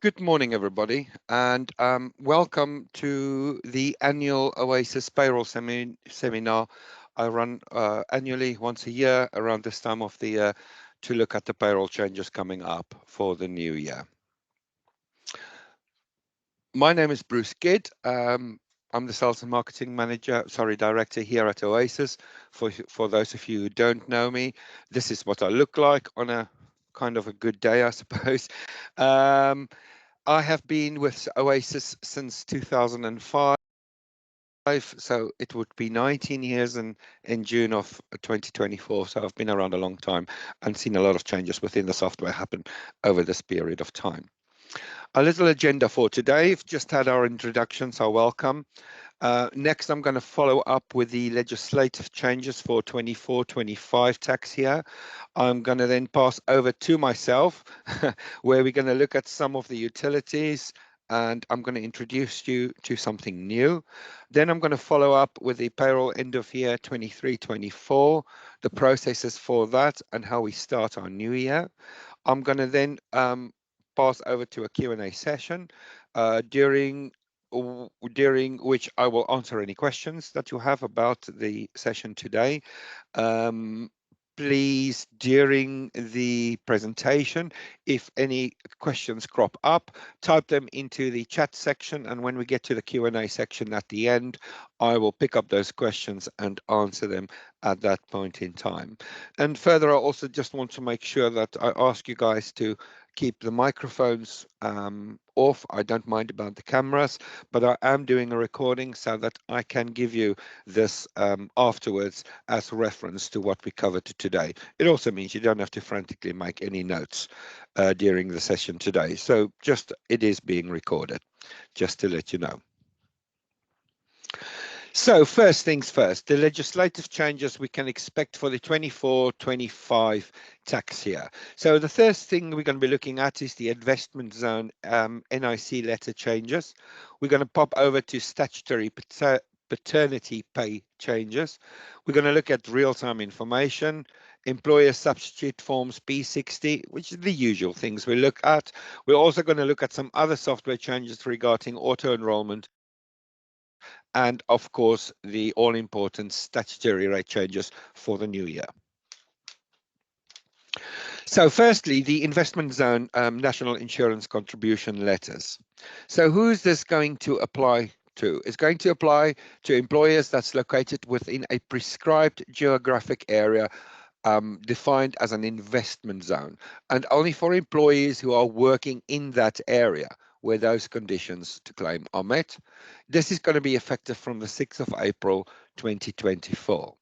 Good morning, everybody, and welcome to the annual o-a-sys Payroll Seminar. I run annually once a year around this time of the year to look at the payroll changes coming up for the new year. My name is Bruce Gidd. I'm the Sales and Marketing Director here at o-a-sys. For those of you who don't know me, this is what I look like on a kind of a good day, I suppose. I have been with o-a-sys since 2005, so it would be 19 years in June of 2024. So I've been around a long time and seen a lot of changes within the software happen over this period of time. A little agenda for today. We've just had our introduction, so welcome. Next, I'm going to follow up with the legislative changes for 24-25 tax year. I'm going to then pass over to myself, where we're going to look at some of the utilities, and I'm going to introduce you to something new. Then I'm going to follow up with the payroll end of year 23-24, the processes for that, and how we start our new year. I'm going to then pass over to a Q&A session during which I will answer any questions that you have about the session today. Please, during the presentation, if any questions crop up, type them into the chat section, and when we get to the Q&A section at the end, I will pick up those questions and answer them at that point in time. And further, I also just want to make sure that I ask you guys to keep the microphones off. I don't mind about the cameras, but I am doing a recording so that I can give you this afterwards as reference to what we covered today. It also means you don't have to frantically make any notes during the session today. So just it is being recorded, just to let you know. So first things first, the legislative changes we can expect for the 24-25 tax year. So the first thing we're going to be looking at is the investment zone NIC letter changes. We're going to pop over to statutory paternity pay changes. We're going to look at real-time information, employer substitute forms P60, which is the usual things we look at. We're also going to look at some other software changes regarding auto-enrollment, and of course the all-important statutory rate changes for the new year. So firstly, the investment zone national insurance contribution letters. So who is this going to apply to? It's going to apply to employers that's located within a prescribed geographic area defined as an investment zone, and only for employees who are working in that area where those conditions to claim are met. This is going to be effective from the 6th of April 2024.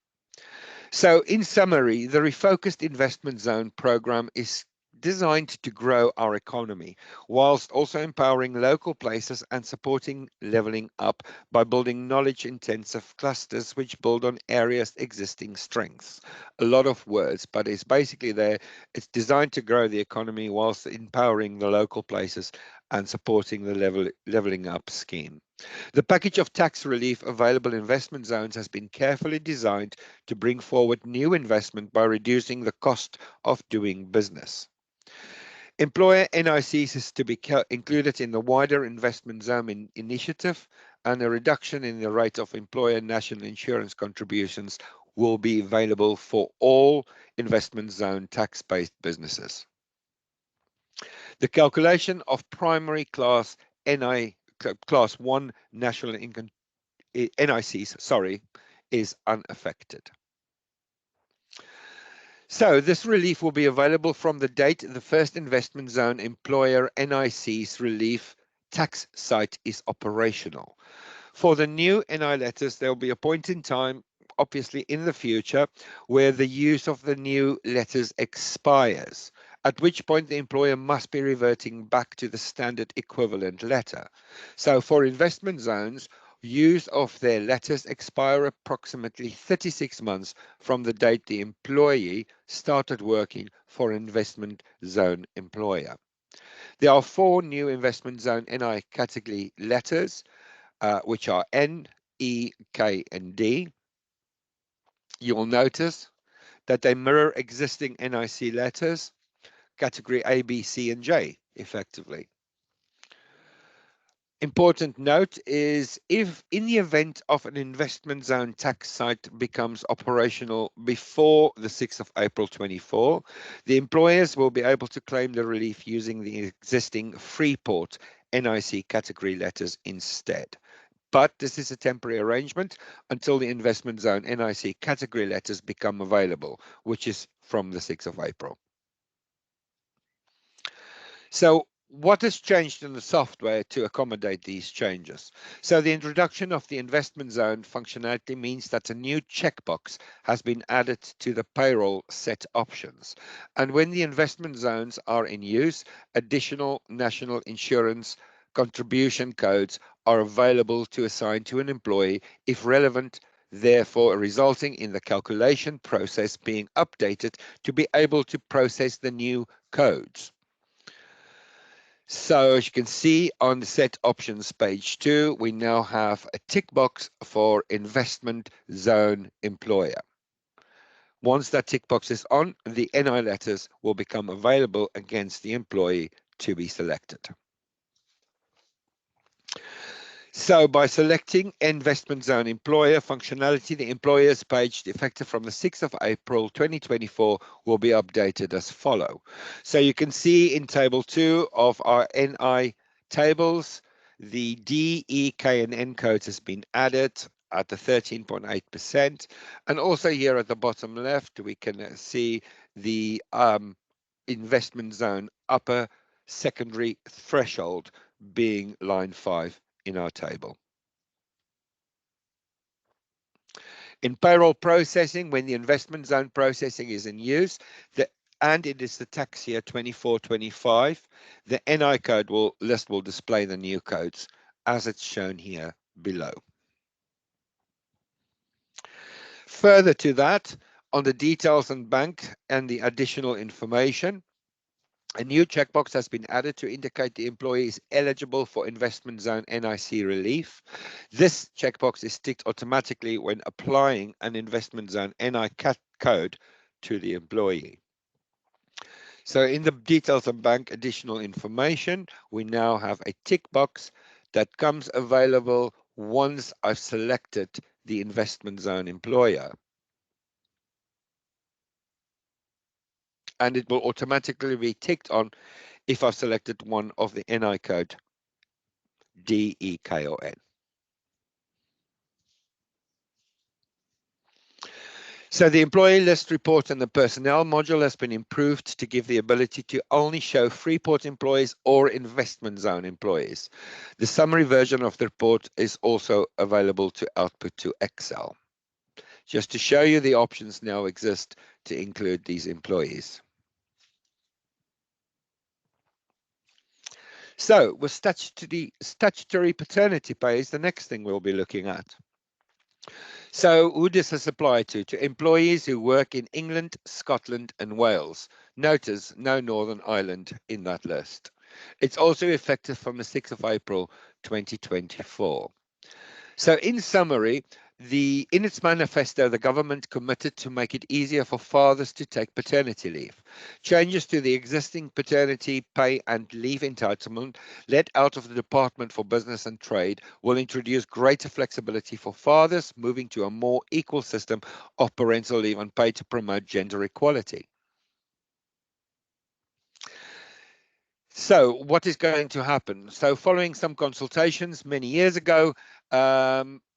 So in summary, the Refocused Investment Zone program is designed to grow our economy, whilst also empowering local places and supporting levelling up by building knowledge-intensive clusters which build on areas' existing strengths. A lot of words, but it's basically there. It's designed to grow the economy whilst empowering the local places and supporting the levelling up scheme. The package of tax relief available in investment zones has been carefully designed to bring forward new investment by reducing the cost of doing business. Employer NICs is to be included in the wider investment zone initiative, and a reduction in the rate of employer national insurance contributions will be available for all investment zone tax-based businesses. The calculation of primary class Class 1 national income NICs, is unaffected. So this relief will be available from the date the first investment zone employer NICs relief tax site is operational. For the new NI letters, there will be a point in time, obviously in the future, where the use of the new letters expires, at which point the employer must be reverting back to the standard equivalent letter. So for investment zones, use of their letters expire approximately 36 months from the date the employee started working for an investment zone employer. There are 4 new investment zone NI category letters, which are N, E, K, and D. You will notice that they mirror existing NIC letters, category A, B, C, and J, effectively. Important note is if in the event of an investment zone tax site becomes operational before the 6th of April 24, the employers will be able to claim the relief using the existing Freeport NIC category letters instead. But this is a temporary arrangement until the investment zone NIC category letters become available, which is from the 6th of April. So what has changed in the software to accommodate these changes? So the introduction of the investment zone functionality means that a new checkbox has been added to the payroll set options. And when the investment zones are in use, additional national insurance contribution codes are available to assign to an employee if relevant, therefore resulting in the calculation process being updated to be able to process the new codes. So as you can see on the set options page 2, we now have a tick box for investment zone employer. Once that tick box is on, the NI letters will become available against the employee to be selected. So by selecting investment zone employer functionality, the employers page effective from the 6th of April 2024 will be updated as follow. So you can see in table 2 of our NI tables, the D, E, K and N codes has been added at the 13.8%. And also here at the bottom left, we can see the investment zone upper secondary threshold being line 5 in our table. In payroll processing, when the investment zone processing is in use, and it is the tax year 24-25, the NI code list will display the new codes as it's shown here below. Further to that, on the details and bank and the additional information, a new checkbox has been added to indicate the employee is eligible for investment zone NIC relief. This checkbox is ticked automatically when applying an investment zone NI code to the employee. So in the details and bank additional information, we now have a tick box that comes available once I've selected the investment zone employer. And it will automatically be ticked on if I've selected one of the NI code D, E, K, or N. So the employee list report and the personnel module has been improved to give the ability to only show Freeport employees or investment zone employees. The summary version of the report is also available to output to Excel. Just to show you the options now exist to include these employees. So with statutory paternity pay is the next thing we'll be looking at. So who does this apply to? To employees who work in England, Scotland and Wales. Notice no Northern Ireland in that list. It's also effective from the 6th of April 2024. So in summary, in its manifesto, the government committed to make it easier for fathers to take paternity leave. Changes to the existing paternity pay and leave entitlement led out of the Department for Business and Trade will introduce greater flexibility for fathers, moving to a more equal system of parental leave and pay to promote gender equality. So what is going to happen? So following some consultations many years ago,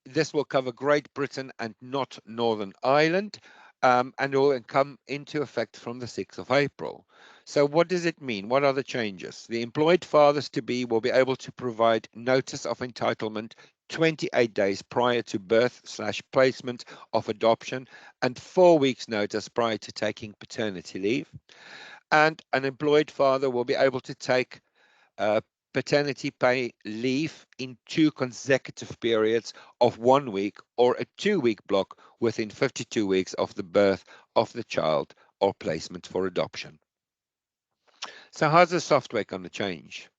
this will cover Great Britain and not Northern Ireland, and will come into effect from the 6th of April. So what does it mean? What are the changes? The employed fathers-to-be will be able to provide notice of entitlement 28 days prior to birth/placement of adoption and 4 weeks notice prior to taking paternity leave. And an employed father will be able to take paternity pay leave in 2 consecutive periods of 1 week or a 2-week block within 52 weeks of the birth of the child or placement for adoption. So how's the software going to change?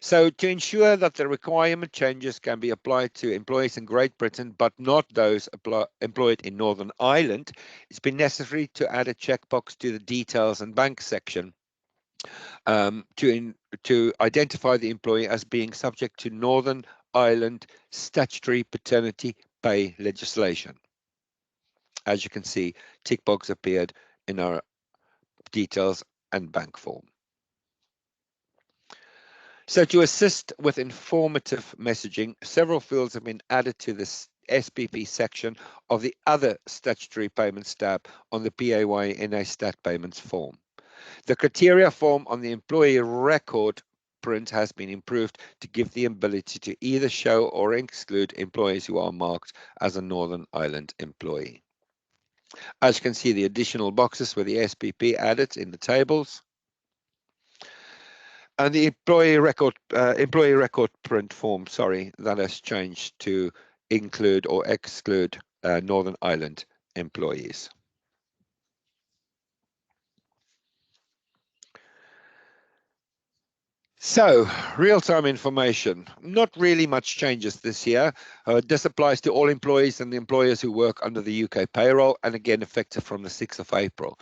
So to ensure that the requirement changes can be applied to employees in Great Britain, but not those employed in Northern Ireland, it's been necessary to add a checkbox to the details and bank section to identify the employee as being subject to Northern Ireland statutory paternity pay legislation. As you can see, tick box appeared in our details and bank form. So to assist with informative messaging, several fields have been added to this SPP section of the other statutory payments tab on the PAYE NA Stat Payments form. The criteria form on the employee record print has been improved to give the ability to either show or exclude employees who are marked as a Northern Ireland employee. As you can see, the additional boxes with the SPP added in the tables. And the employee record print form, that has changed to include or exclude Northern Ireland employees. So, real-time information, not really much changes this year. This applies to all employees and the employers who work under the UK payroll, and again effective from the 6th of April.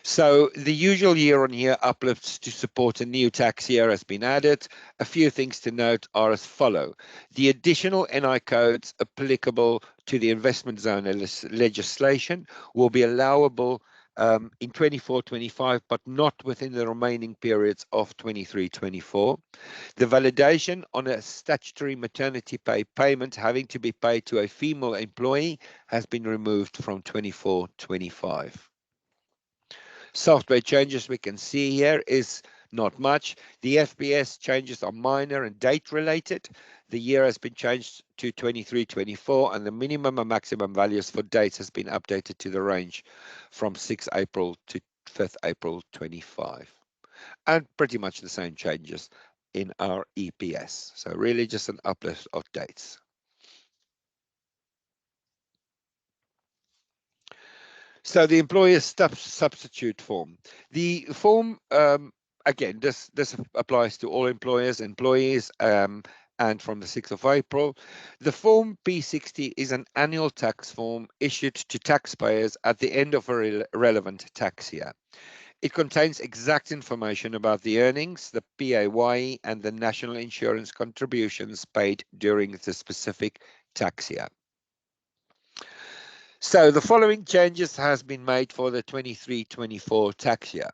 So the usual year-on-year uplifts to support a new tax year has been added. A few things to note are as follow. The additional NI codes applicable to the investment zone legislation will be allowable in 24-25, but not within the remaining periods of 23-24. The validation on a statutory maternity pay payment having to be paid to a female employee has been removed from 24-25. Software changes we can see here is not much. The FPS changes are minor and date related. The year has been changed to 23-24 and the minimum and maximum values for dates has been updated to the range from 6 April to 5th April 25. And pretty much the same changes in our EPS. So really just an uplift of dates. So the employer substitute form. The form, again, this applies to all employers, employees, and from the 6th of April. The Form P60 is an annual tax form issued to taxpayers at the end of a relevant tax year. It contains exact information about the earnings, the PAYE, and the national insurance contributions paid during the specific tax year. So the following changes has been made for the 23-24 tax year.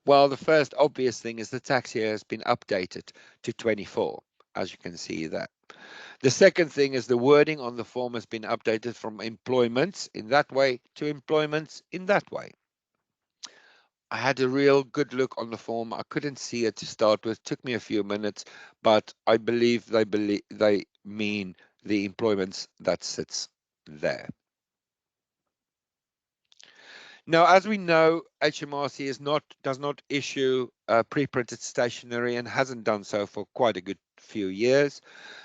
Well, the first obvious thing is the tax year has been updated to 24, as you can see there. The second thing is the wording on the form has been updated from employments in that way to employments in that way. I had a real good look on the form. I couldn't see it to start with. It took me a few minutes, but I believe they mean the employments that sits there. Now, as we know, HMRC does not issue pre-printed stationery and hasn't done so for quite a good few years.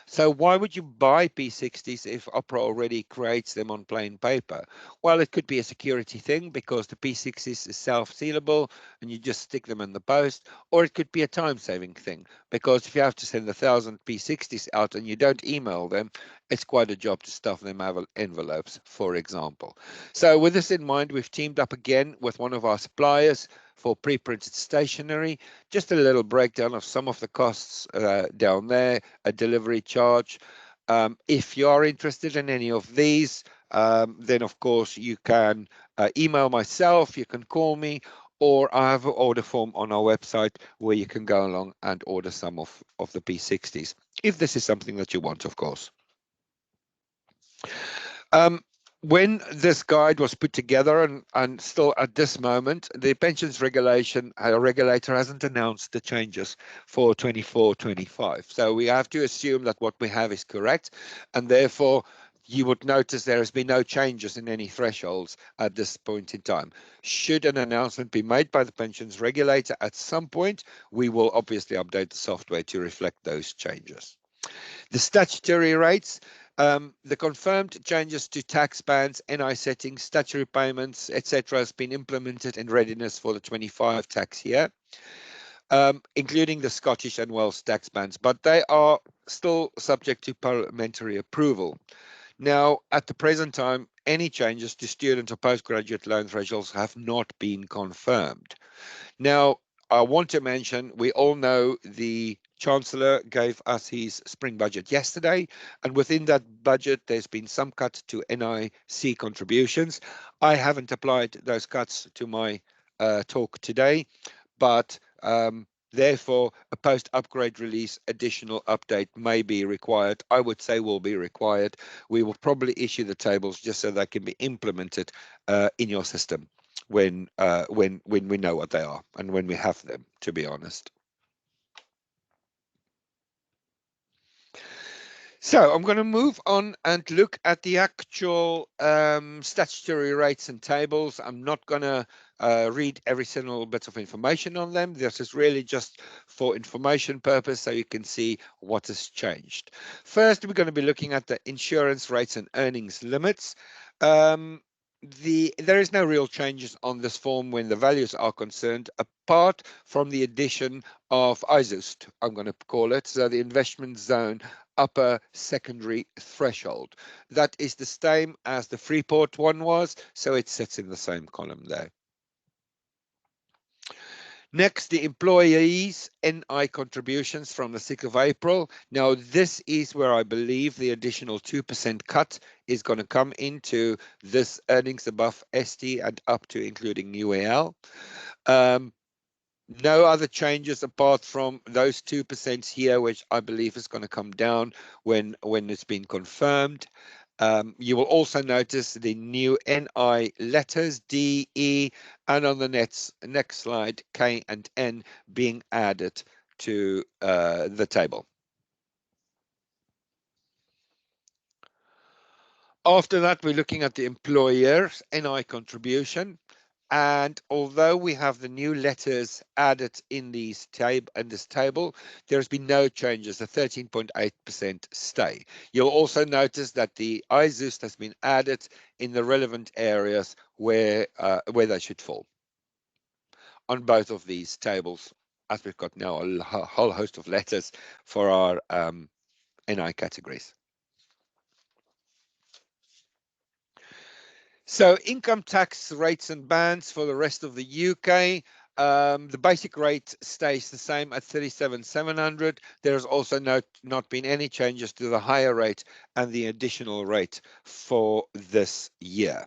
So why would you buy P60s if Opera already creates them on plain paper? Well, it could be a security thing because the P60s is self-sealable and you just stick them in the post, or it could be a time-saving thing because if you have to send 1,000 P60s out and you don't email them, it's quite a job to stuff them in envelopes, for example. So with this in mind, we've teamed up again with one of our suppliers for pre-printed stationery. Just a little breakdown of some of the costs down there, a delivery charge. If you are interested in any of these, then of course you can email myself, you can call me, or I have an order form on our website where you can go along and order some of the P60s, if this is something that you want, of course. When this guide was put together, and still at this moment, the pensions regulator hasn't announced the changes for 24-25. So we have to assume that what we have is correct, and therefore you would notice there has been no changes in any thresholds at this point in time. Should an announcement be made by the pensions regulator at some point, we will obviously update the software to reflect those changes. The statutory rates, the confirmed changes to tax bands, NI settings, statutory payments, etc., has been implemented in readiness for the 25 tax year, including the Scottish and Welsh tax bands, but they are still subject to parliamentary approval. Now, at the present time, any changes to student or postgraduate loan thresholds have not been confirmed. Now, I want to mention, we all know the Chancellor gave us his spring budget yesterday, and within that budget, there's been some cut to NIC contributions. I haven't applied those cuts to my talk today, but therefore, a post-upgrade release additional update may be required. I would say will be required. We will probably issue the tables just so they can be implemented in your system when we know what they are and when we have them, to be honest. So I'm going to move on and look at the actual statutory rates and tables. I'm not going to read every single bit of information on them. This is really just for information purpose so you can see what has changed. First, we're going to be looking at the insurance rates and earnings limits. There is no real changes on this form when the values are concerned, apart from the addition of ISUST, I'm going to call it, so the investment zone upper secondary threshold. That is the same as the Freeport one was, so it sits in the same column there. Next, the employees' NI contributions from the 6th of April. Now, this is where I believe the additional 2% cut is going to come into this earnings above ST and up to including UAL. No other changes apart from those 2% here, which I believe is going to come down when it's been confirmed. You will also notice the new NI letters, D, E, and on the next slide, K and N being added to the table. After that, we're looking at the employer's NI contribution. And although we have the new letters added in this table, there's been no changes. The 13.8% stay. You'll also notice that the ISUST has been added in the relevant areas where they should fall on both of these tables, as we've got now a whole host of letters for our NI categories. So income tax rates and bands for the rest of the UK. The basic rate stays the same at 37,700. There's also not been any changes to the higher rate and the additional rate for this year.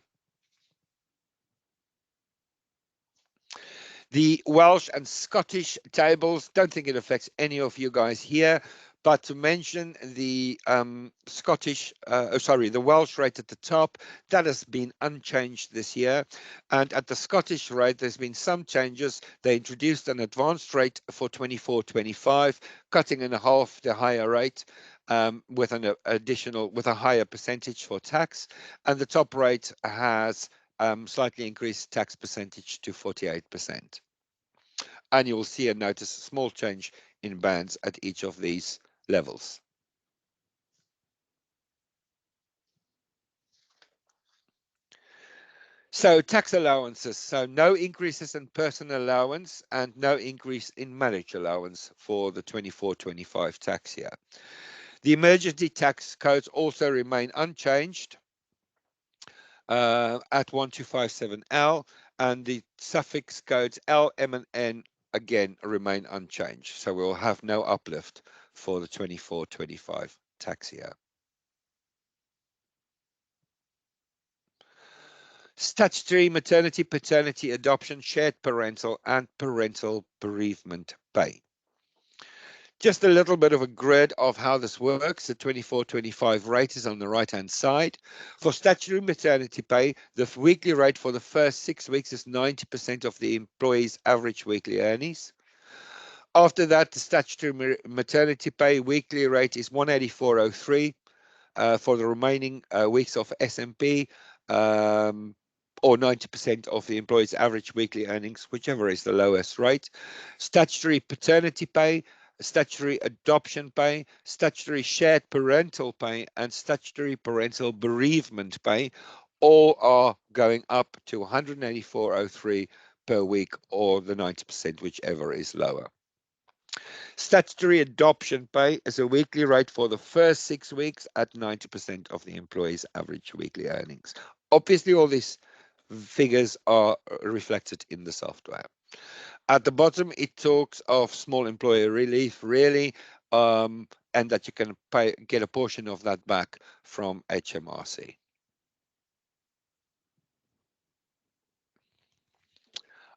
The Welsh and Scottish tables, don't think it affects any of you guys here, but to mention the the Welsh rate at the top, that has been unchanged this year. And at the Scottish rate, there's been some changes. They introduced an advanced rate for 24-25, cutting in half the higher rate with a higher percentage for tax. And the top rate has slightly increased tax percentage to 48%. And you will see and notice a small change in bands at each of these levels. So tax allowances, so no increases in personal allowance and no increase in marriage allowance for the 24-25 tax year. The emergency tax codes also remain unchanged at 1257L, and the suffix codes L, M, and N again remain unchanged. So we'll have no uplift for the 24-25 tax year. Statutory maternity, paternity, adoption, shared parental, and parental bereavement pay. Just a little bit of a grid of how this works. The 24-25 rate is on the right-hand side. For statutory maternity pay, the weekly rate for the first 6 weeks is 90% of the employee's average weekly earnings. After that, the statutory maternity pay weekly rate is 184.03 for the remaining weeks of SMP, or 90% of the employee's average weekly earnings, whichever is the lowest rate. Statutory paternity pay, statutory adoption pay, statutory shared parental pay, and statutory parental bereavement pay all are going up to 184.03 per week, or the 90%, whichever is lower. Statutory adoption pay is a weekly rate for the first 6 weeks at 90% of the employee's average weekly earnings. Obviously, all these figures are reflected in the software. At the bottom, it talks of small employer relief, really, and that you can get a portion of that back from HMRC.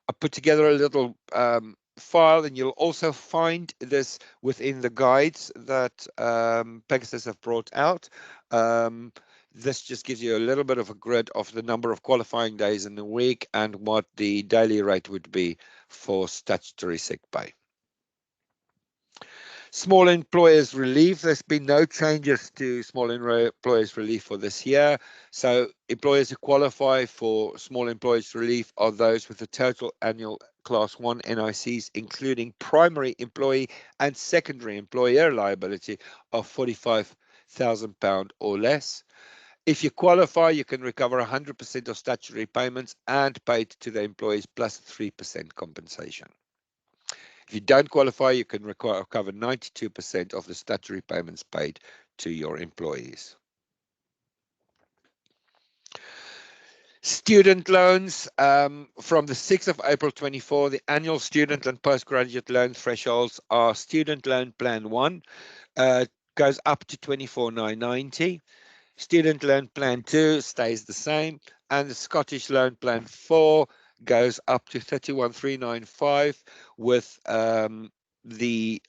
I put together a little file, and you'll also find this within the guides that Pegasus have brought out. This just gives you a little bit of a grid of the number of qualifying days in the week and what the daily rate would be for statutory sick pay. Small employers relief, there's been no changes to small employers relief for this year. So employers who qualify for small employers relief are those with a total annual class 1 NICs, including primary employee and secondary employer liability of £45,000 or less. If you qualify, you can recover 100% of statutory payments and paid to the employees plus 3% compensation. If you don't qualify, you can recover 92% of the statutory payments paid to your employees. Student loans, from the 6th of April 24, the annual student and postgraduate loan thresholds are student loan plan 1 goes up to 24,990. Student loan plan 2 stays the same, and the Scottish loan plan 4 goes up to 31,395 with the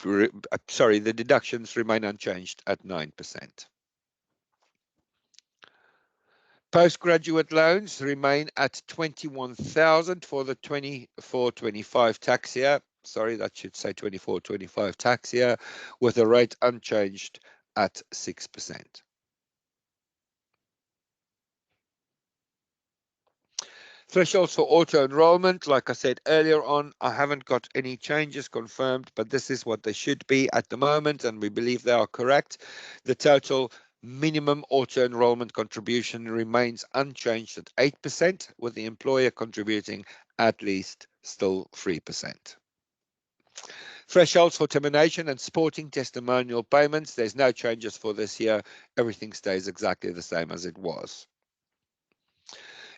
deductions remain unchanged at 9%. Postgraduate loans remain at 21,000 for the 24-25 tax year. Sorry, that should say 24-25 tax year, with the rate unchanged at 6%. Thresholds for auto-enrollment, like I said earlier on, I haven't got any changes confirmed, but this is what they should be at the moment, and we believe they are correct. The total minimum auto-enrollment contribution remains unchanged at 8%, with the employer contributing at least still 3%. Thresholds for termination and sporting testimonial payments, there's no changes for this year. Everything stays exactly the same as it was.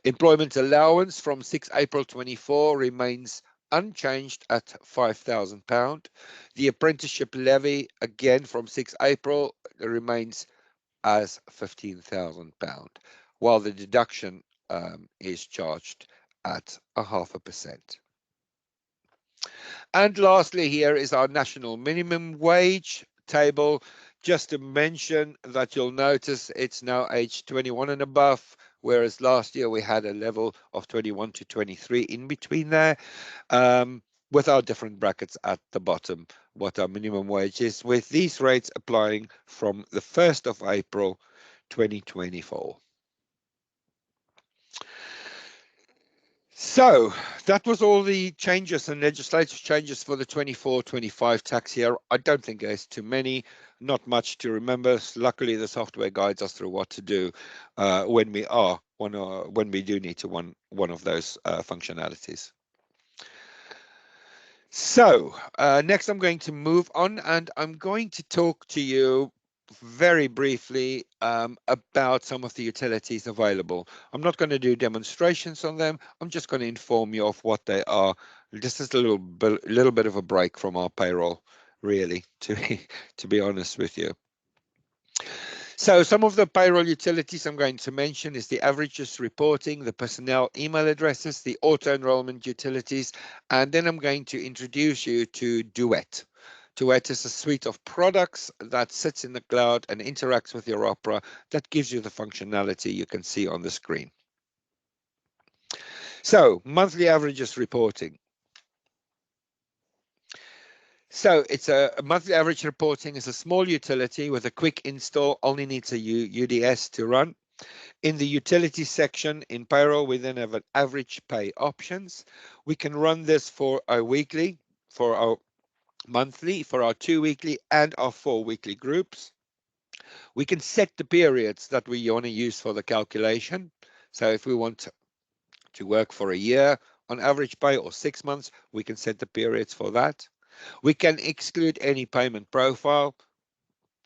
Employment allowance from 6 April 24 remains unchanged at £5,000. The apprenticeship levy, again from 6 April, remains as £15,000, while the deduction is charged at 0.5%. And lastly, here is our national minimum wage table. Just to mention that you'll notice it's now age 21 and above, whereas last year we had a level of 21 to 23 in between there, with our different brackets at the bottom, what our minimum wage is, with these rates applying from the 1st of April 2024. So that was all the changes and legislative changes for the 24-25 tax year. I don't think there's too many, not much to remember. Luckily, the software guides us through what to do when we do need to one of those functionalities. So next I'm going to move on, and I'm going to talk to you very briefly about some of the utilities available. I'm not going to do demonstrations on them. I'm just going to inform you of what they are. This is a little bit of a break from our payroll, really, to be honest with you. So some of the payroll utilities I'm going to mention is the averages reporting, the personnel email addresses, the auto-enrollment utilities, and then I'm going to introduce you to Duet. Duet is a suite of products that sits in the cloud and interacts with your Opera that gives you the functionality you can see on the screen. So monthly averages reporting. So it's a monthly average reporting is a small utility with a quick install, only needs a UDS to run. In the utility section in payroll, we then have an average pay options. We can run this for our weekly, for our monthly, for our 2 weekly and our 4 weekly groups. We can set the periods that we want to use for the calculation. So if we want to work for a year on average pay or 6 months, we can set the periods for that. We can exclude any payment profile.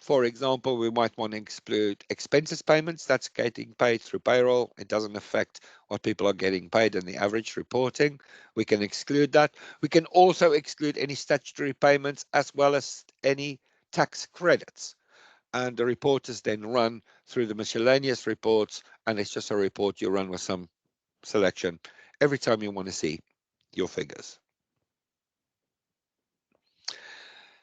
For example, we might want to exclude expenses payments that's getting paid through payroll. It doesn't affect what people are getting paid in the average reporting. We can exclude that. We can also exclude any statutory payments as well as any tax credits. And the report is then run through the miscellaneous reports, and it's just a report you run with some selection every time you want to see your figures.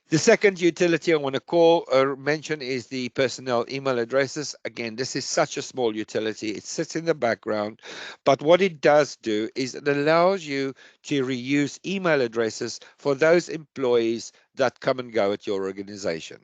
The second utility I want to call or mention is the personnel email addresses. Again, this is such a small utility. It sits in the background, but what it does do is it allows you to reuse email addresses for those employees that come and go at your organization.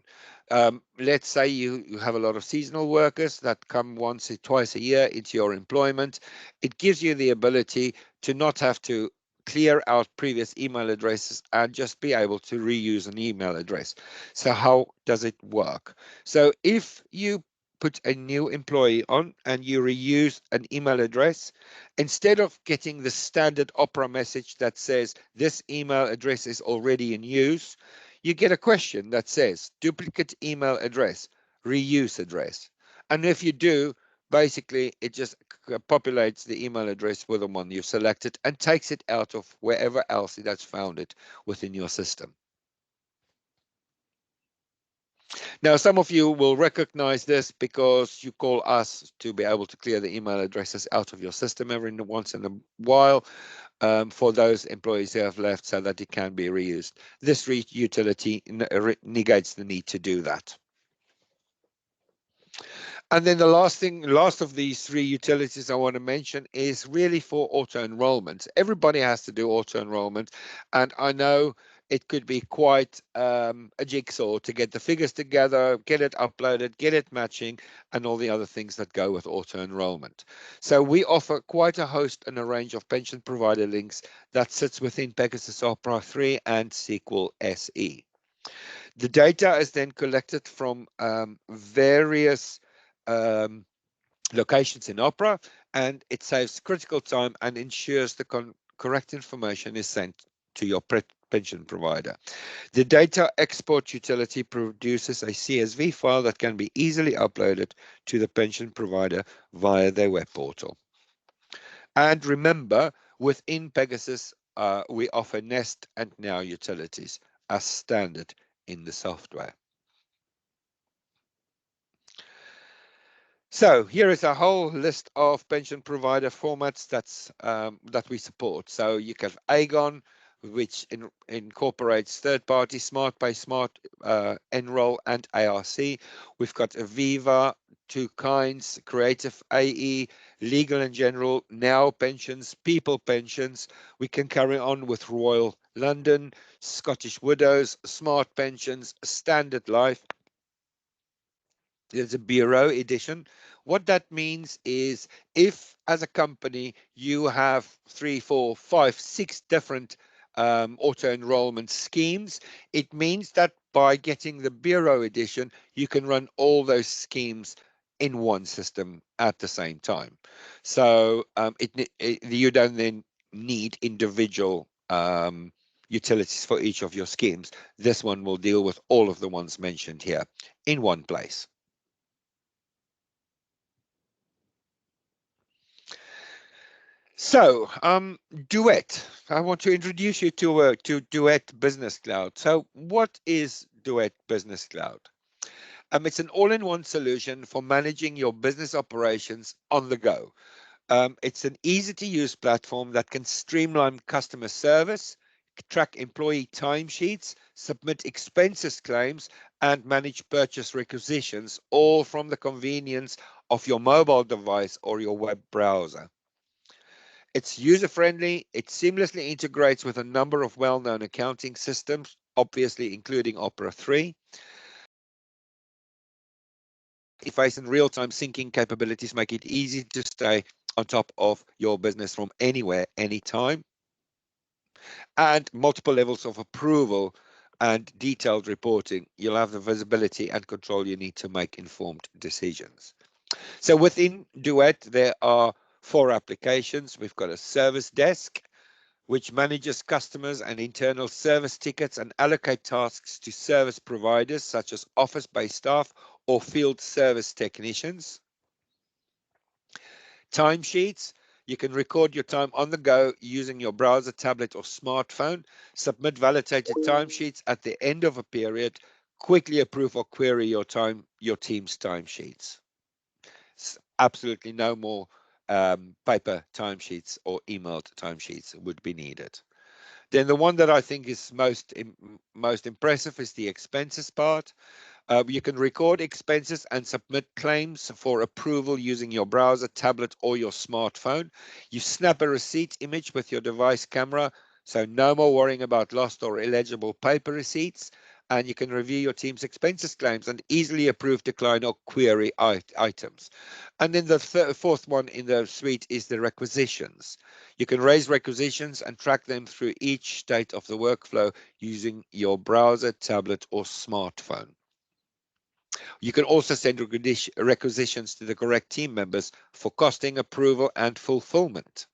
Let's say you have a lot of seasonal workers that come once or twice a year into your employment. It gives you the ability to not have to clear out previous email addresses and just be able to reuse an email address. So how does it work? So if you put a new employee on and you reuse an email address, instead of getting the standard Opera message that says this email address is already in use, you get a question that says duplicate email address, reuse address. And if you do, basically it just populates the email address with the one you've selected and takes it out of wherever else it has found it within your system. Now, some of you will recognize this because you call us to be able to clear the email addresses out of your system every once in a while for those employees who have left so that it can be reused. This utility negates the need to do that. And then the last of these three utilities I want to mention is really for auto enrollment. Everybody has to do auto enrollment, and I know it could be quite a jigsaw to get the figures together, get it uploaded, get it matching, and all the other things that go with auto enrollment. So we offer quite a host and a range of pension provider links that sits within Pegasus Opera 3 and SQL SE. The data is then collected from various locations in Opera, and it saves critical time and ensures the correct information is sent to your pension provider. The data export utility produces a CSV file that can be easily uploaded to the pension provider via their web portal. And remember, within Pegasus, we offer Nest and Now utilities as standard in the software. So here is a whole list of pension provider formats that we support. So you have Aegon, which incorporates third-party SmartPay, Smart Enroll, and ARC. We've got Aviva, Two Kinds, Creative AE, Legal and General, Now Pensions, People Pensions. We can carry on with Royal London, Scottish Widows, Smart Pensions, Standard Life. There's a bureau edition. What that means is if as a company you have 3, 4, 5, 6 different auto enrollment schemes, it means that by getting the bureau edition, you can run all those schemes in one system at the same time. So you don't then need individual utilities for each of your schemes. This one will deal with all of the ones mentioned here in one place. So, Duet. I want to introduce you to Duet Business Cloud. So, what is Duet Business Cloud? It's an all-in-one solution for managing your business operations on the go. It's an easy-to-use platform that can streamline customer service, track employee timesheets, submit expenses claims, and manage purchase requisitions, all from the convenience of your mobile device or your web browser. It's user-friendly, it seamlessly integrates with a number of well-known accounting systems, obviously including Opera 3. Interface and real-time syncing capabilities make it easy to stay on top of your business from anywhere, anytime. And multiple levels of approval and detailed reporting. You'll have the visibility and control you need to make informed decisions. So within Duet, there are 4 applications. We've got a service desk, which manages customers and internal service tickets and allocate tasks to service providers such as office-based staff or field service technicians. Timesheets. You can record your time on the go using your browser, tablet, or smartphone. Submit validated timesheets at the end of a period. Quickly approve or query your team's timesheets. Absolutely no more paper timesheets or emailed timesheets would be needed. Then the one that I think is most impressive is the expenses part. You can record expenses and submit claims for approval using your browser, tablet, or your smartphone. You snap a receipt image with your device camera, so no more worrying about lost or illegible paper receipts. And you can review your team's expenses claims and easily approve, decline, or query items. And then the fourth one in the suite is the requisitions. You can raise requisitions and track them through each state of the workflow using your browser, tablet, or smartphone. You can also send requisitions to the correct team members for costing, approval, and fulfillment.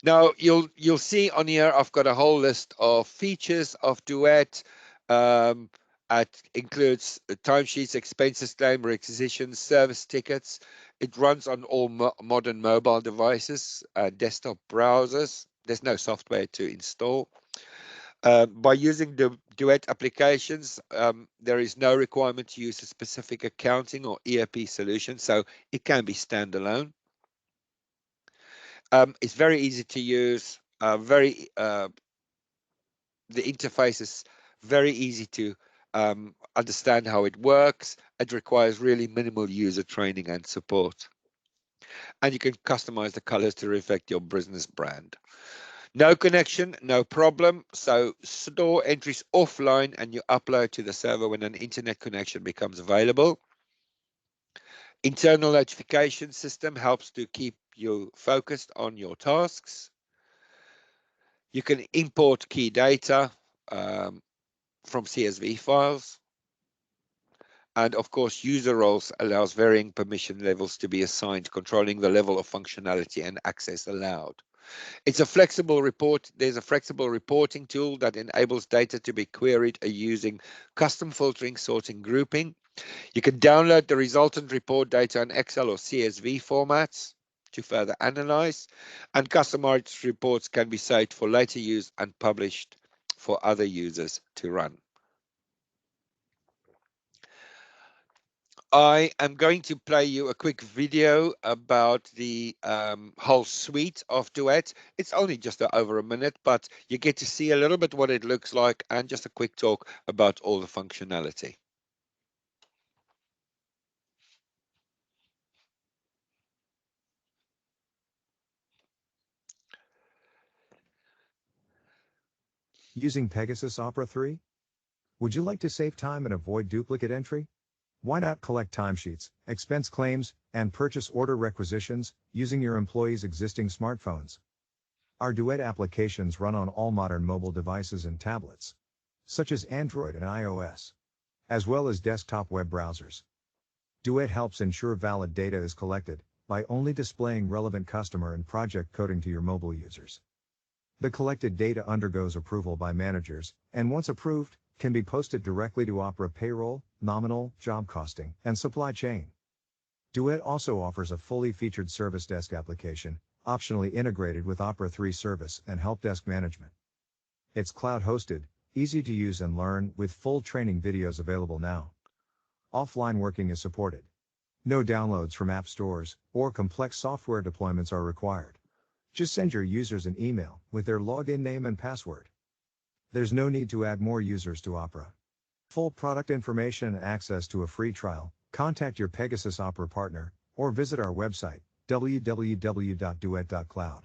Now, you'll see on here, I've got a whole list of features of Duet. It includes timesheets, expenses claim, requisitions, service tickets. It runs on all modern mobile devices, desktop browsers. There's no software to install. By using the Duet applications, there is no requirement to use a specific accounting or ERP solution, so it can be standalone. It's very easy to use. The interface is very easy to understand how it works. It requires really minimal user training and support. And you can customize the colors to reflect your business brand. No connection, no problem. So store entries offline and you upload to the server when an internet connection becomes available. Internal notification system helps to keep you focused on your tasks. You can import key data from CSV files. And of course, user roles allows varying permission levels to be assigned, controlling the level of functionality and access allowed. It's a flexible report. There's a flexible reporting tool that enables data to be queried using custom filtering, sorting, grouping. You can download the resultant report data in Excel or CSV formats to further analyze, and customized reports can be saved for later use and published for other users to run. I am going to play you a quick video about the whole suite of Duet. It's only just over a minute, but you get to see a little bit what it looks like and just a quick talk about all the functionality. Using Pegasus Opera 3? Would you like to save time and avoid duplicate entry? Why not collect timesheets, expense claims, and purchase order requisitions using your employees' existing smartphones? Our Duet applications run on all modern mobile devices and tablets, such as Android and iOS, as well as desktop web browsers. Duet helps ensure valid data is collected by only displaying relevant customer and project coding to your mobile users. The collected data undergoes approval by managers, and once approved, can be posted directly to Opera Payroll, Nominal, Job Costing, and Supply Chain. Duet also offers a fully featured service desk application, optionally integrated with Opera 3 service and help desk management. It's cloud-hosted, easy to use and learn, with full training videos available now. Offline working is supported. No downloads from app stores or complex software deployments are required. Just send your users an email with their login name and password. There's no need to add more users to Opera. Full product information and access to a free trial, contact your Pegasus Opera partner, or visit our website, www.duet.cloud.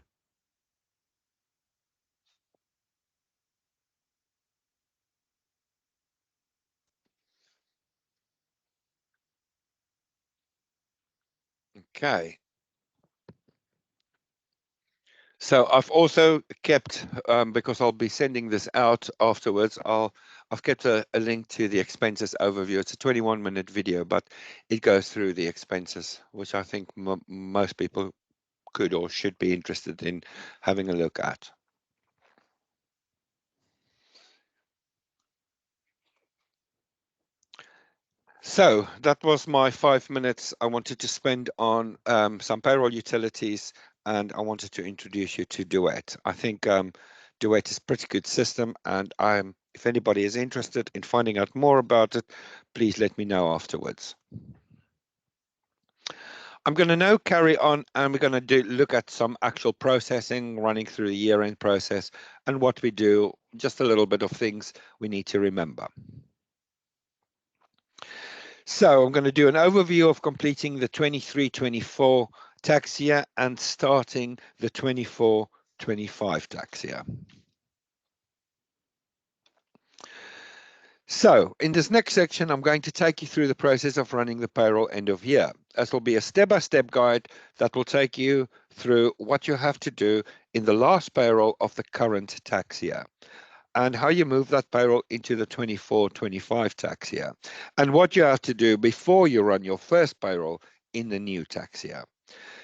Okay. So I've also kept, because I'll be sending this out afterwards, I've kept a link to the expenses overview. It's a 21-minute video, but it goes through the expenses, which I think most people could or should be interested in having a look at. So that was my 5 minutes I wanted to spend on some payroll utilities, and I wanted to introduce you to Duet. I think Duet is a pretty good system, and if anybody is interested in finding out more about it, please let me know afterwards. I'm going to now carry on, and we're going to look at some actual processing, running through the year-end process, and what we do, just a little bit of things we need to remember. So I'm going to do an overview of completing the 23-24 tax year and starting the 24-25 tax year. So in this next section, I'm going to take you through the process of running the payroll end of year. This will be a step-by-step guide that will take you through what you have to do in the last payroll of the current tax year, and how you move that payroll into the 24-25 tax year, and what you have to do before you run your first payroll in the new tax year.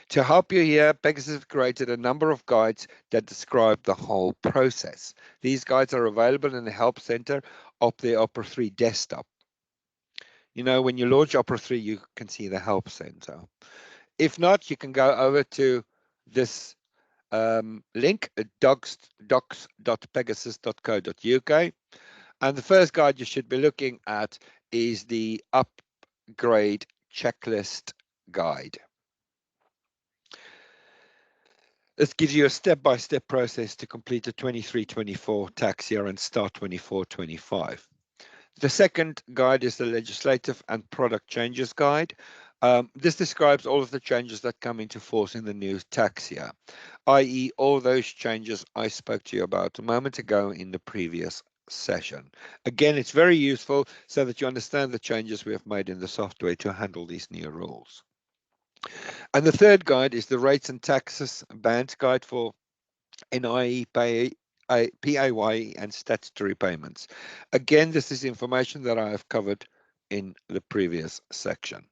To help you here, Pegasus have created a number of guides that describe the whole process. These guides are available in the Help Center of the Opera 3 desktop. You know, when you launch Opera 3, you can see the Help Center. If not, you can go over to this link at docs.pegasus.co.uk. And the first guide you should be looking at is the upgrade checklist guide. This gives you a step-by-step process to complete the 23-24 tax year and start 24-25. The second guide is the legislative and product changes guide. This describes all of the changes that come into force in the new tax year, i.e. all those changes I spoke to you about a moment ago in the previous session. Again, it's very useful so that you understand the changes we have made in the software to handle these new rules. And the third guide is the rates and taxes band guide for NIE, PAYE and statutory payments. Again, this is information that I have covered in the previous section.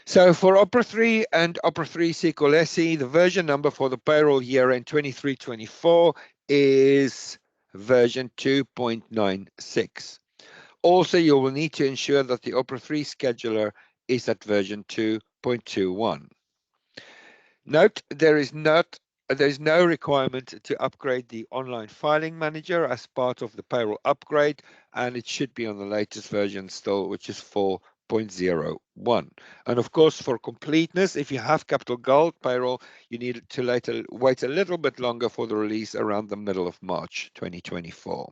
So for Opera 3 and Opera 3 SQL SE, the version number for the payroll year end 23-24 is version 2.96. Also, you will need to ensure that the Opera 3 scheduler is at version 2.21. Note, there is no requirement to upgrade the online filing manager as part of the payroll upgrade, and it should be on the latest version still, which is 4.01. And of course, for completeness, if you have Capital Gold payroll, you need to wait a little bit longer for the release around the middle of March 2024.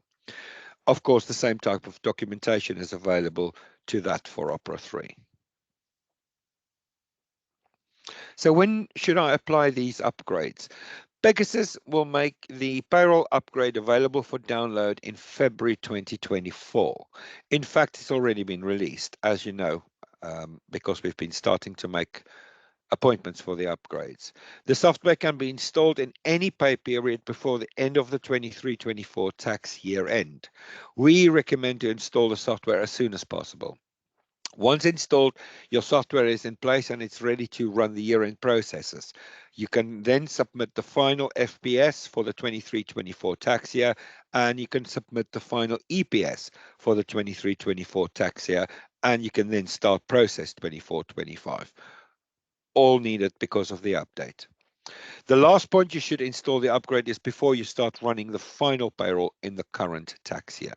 Of course, the same type of documentation is available to that for Opera 3. So when should I apply these upgrades? Pegasus will make the payroll upgrade available for download in February 2024. In fact, it's already been released, as you know, because we've been starting to make appointments for the upgrades. The software can be installed in any pay period before the end of the 23-24 tax year end. We recommend to install the software as soon as possible. Once installed, your software is in place and it's ready to run the year-end processes. You can then submit the final FPS for the 23-24 tax year, and you can submit the final EPS for the 23-24 tax year, and you can then start process 24-25. All needed because of the update. The last point you should install the upgrade is before you start running the final payroll in the current tax year.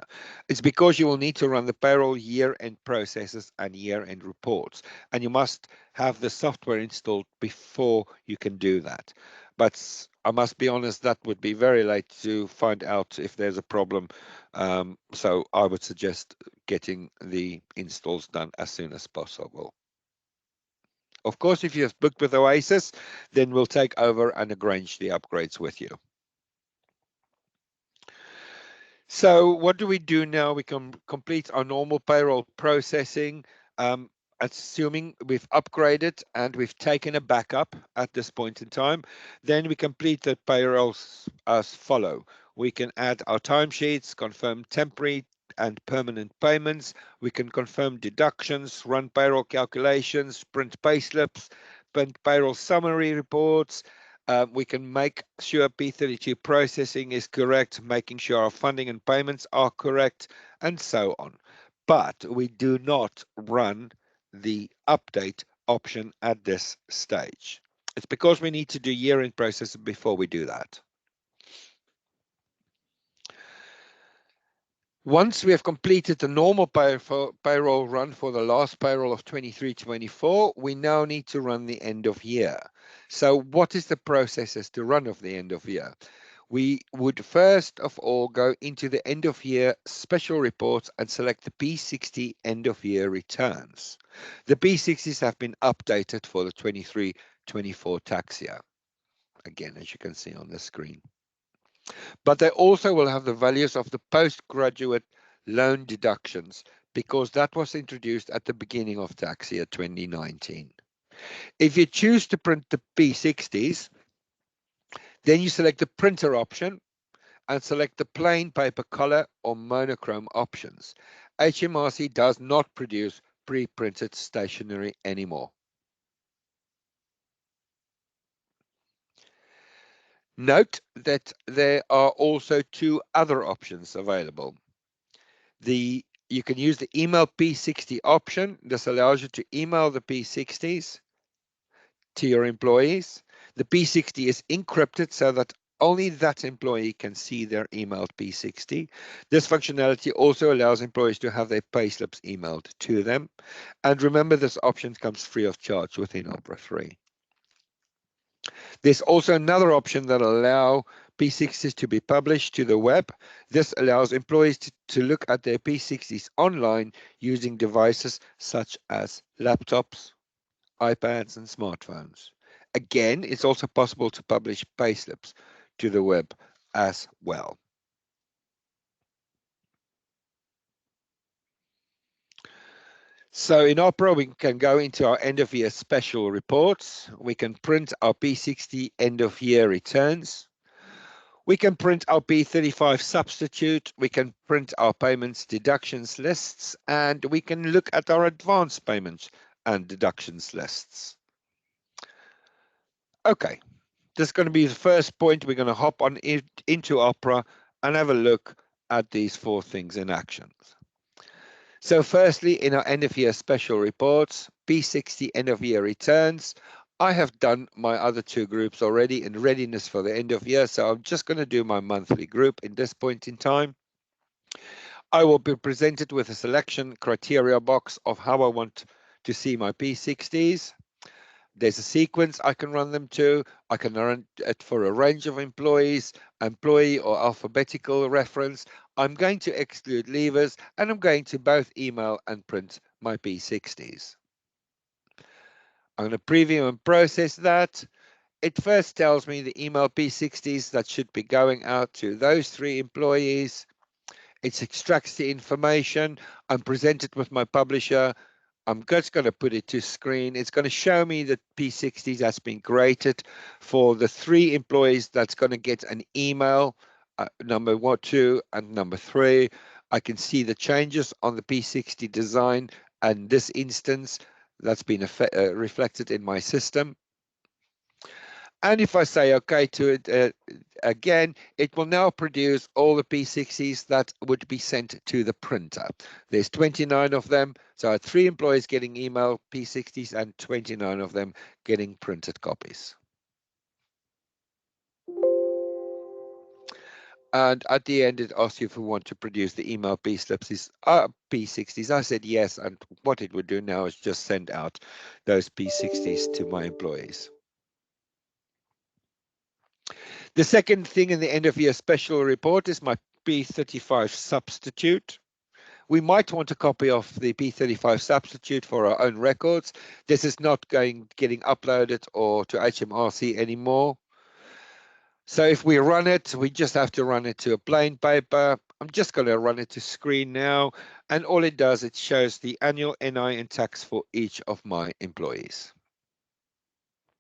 It's because you will need to run the payroll year-end processes and year-end reports, and you must have the software installed before you can do that. But I must be honest, that would be very late to find out if there's a problem. So I would suggest getting the installs done as soon as possible. Of course, if you have booked with o-a-sys, then we'll take over and arrange the upgrades with you. So what do we do now? We can complete our normal payroll processing, assuming we've upgraded and we've taken a backup at this point in time. Then we complete the payrolls as follow. We can add our timesheets, confirm temporary and permanent payments. We can confirm deductions, run payroll calculations, print payslips, print payroll summary reports. We can make sure P32 processing is correct, making sure our funding and payments are correct, and so on. but we do not run the update option at this stage. It's because we need to do year-end processes before we do that. Once we have completed the normal payroll run for the last payroll of 23-24, we now need to run the end of year. So what is the processes to run of the end of year? We would first of all go into the end of year special reports and select the P60 end of year returns. The P60s have been updated for the 23-24 tax year, again, as you can see on the screen. But they also will have the values of the postgraduate loan deductions because that was introduced at the beginning of tax year 2019. If you choose to print the P60s, then you select the printer option and select the plain paper color or monochrome options. HMRC does not produce pre-printed stationery anymore. Note that there are also two other options available. You can use the email P60 option. This allows you to email the P60s to your employees. The P60 is encrypted so that only that employee can see their emailed P60. This functionality also allows employees to have their payslips emailed to them. And remember, this option comes free of charge within Opera 3. There's also another option that allows P60s to be published to the web. This allows employees to look at their P60s online using devices such as laptops, iPads, and smartphones. Again, it's also possible to publish payslips to the web as well. So in Opera, we can go into our end of year special reports. We can print our P60 end of year returns. We can print our P35 substitute. We can print our payments deductions lists, and we can look at our advance payments and deductions lists. Okay, this is going to be the first point. We're going to hop on into Opera and have a look at these four things in action. So firstly, in our end of year special reports, P60 end of year returns, I have done my other two groups already in readiness for the end of year. So I'm just going to do my monthly group in this point in time. I will be presented with a selection criteria box of how I want to see my P60s. There's a sequence I can run them to. I can run it for a range of employees, employee or alphabetical reference. I'm going to exclude leavers, and I'm going to both email and print my P60s. I'm going to preview and process that. It first tells me the email P60s that should be going out to those 3 employees. It extracts the information. I'm presented with my publisher. I'm just going to put it to screen. It's going to show me that P60s has been created for the 3 employees that's going to get an email, number 1, 2, and number 3. I can see the changes on the P60 design and this instance that's been reflected in my system. And if I say OK to it again, it will now produce all the P60s that would be sent to the printer. There's 29 of them. So I had 3 employees getting email P60s and 29 of them getting printed copies. And at the end, it asks you if we want to produce the email P60s. I said yes. And what it would do now is just send out those P60s to my employees. The second thing in the end of year special report is my P35 substitute. We might want a copy of the P35 substitute for our own records. This is not getting uploaded or to HMRC anymore. So if we run it, we just have to run it to a plain paper. I'm just going to run it to screen now. And all it does, it shows the annual NI and tax for each of my employees.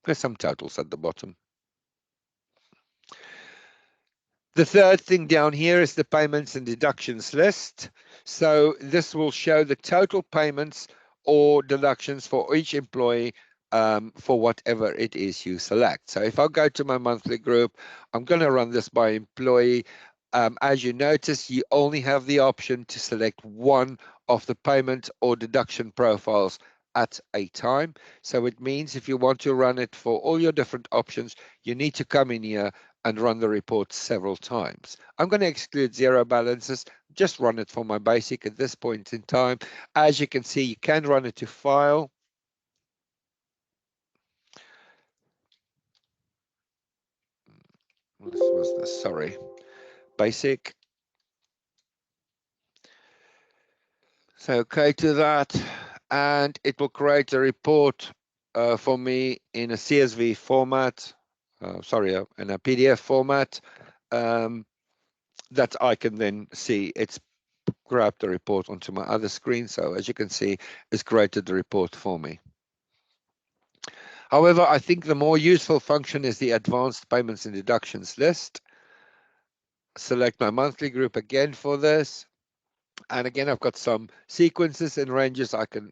There's some totals at the bottom. The third thing down here is the payments and deductions list. So this will show the total payments or deductions for each employee for whatever it is you select. So if I go to my monthly group, I'm going to run this by employee. As you notice, you only have the option to select one of the payment or deduction profiles at a time. So it means if you want to run it for all your different options, you need to come in here and run the report several times. I'm going to exclude zero balances, just run it for my basic at this point in time. As you can see, you can run it to file. This was the, sorry, basic. So okay to that, and it will create a report for me in a CSV format, in a PDF format that I can then see. It's grabbed the report onto my other screen. So as you can see, it's created the report for me. However, I think the more useful function is the advanced payments and deductions list. Select my monthly group again for this. And again, I've got some sequences and ranges I can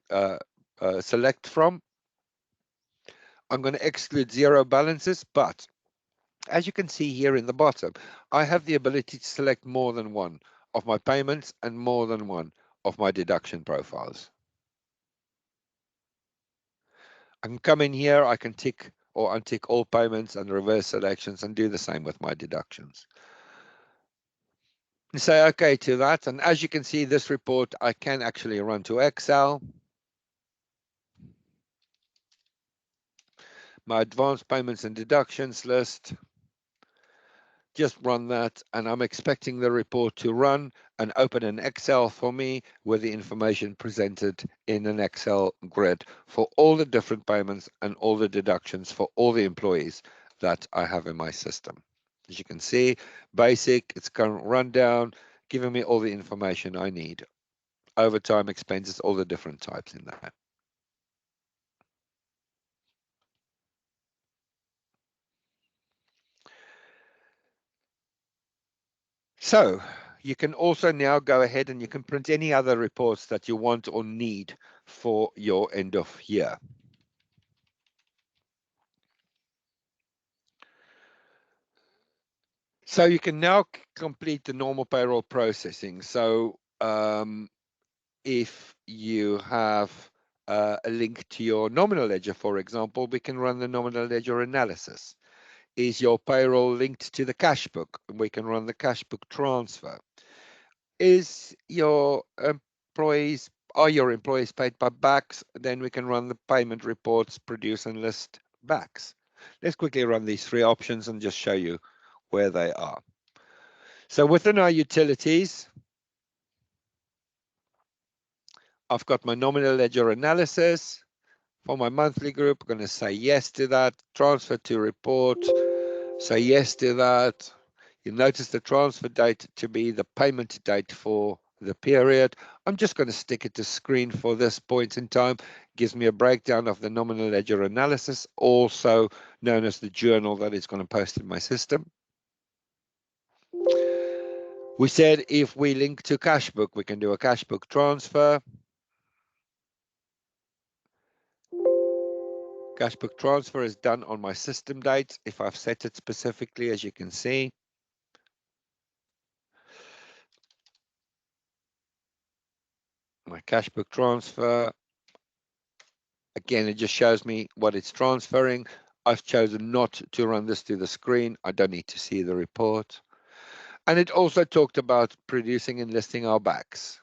select from. I'm going to exclude zero balances, but as you can see here in the bottom, I have the ability to select more than one of my payments and more than one of my deduction profiles. I can come in here, I can tick or untick all payments and reverse selections and do the same with my deductions. And say okay to that, and as you can see, this report I can actually run to Excel. My advanced payments and deductions list. Just run that, and I'm expecting the report to run and open an Excel for me with the information presented in an Excel grid for all the different payments and all the deductions for all the employees that I have in my system. As you can see, basic, its current rundown, giving me all the information I need. Overtime expenses, all the different types in that. So you can also now go ahead and you can print any other reports that you want or need for your end of year. So you can now complete the normal payroll processing. So if you have a link to your nominal ledger, for example, we can run the nominal ledger analysis. Is your payroll linked to the cash book? We can run the cash book transfer. Is your are your employees paid by backs? Then we can run the payment reports, produce and list backs. Let's quickly run these three options and just show you where they are. So within our utilities, I've got my nominal ledger analysis. For my monthly group, I'm going to say yes to that. Transfer to report, say yes to that. You'll notice the transfer date to be the payment date for the period. I'm just going to stick it to screen for this point in time. Gives me a breakdown of the nominal ledger analysis, also known as the journal that it's going to post in my system. We said if we link to cash book, we can do a cash book transfer. Cash book transfer is done on my system date if I've set it specifically, as you can see. My cash book transfer. Again, it just shows me what it's transferring. I've chosen not to run this to the screen. I don't need to see the report. And it also talked about producing and listing our backs.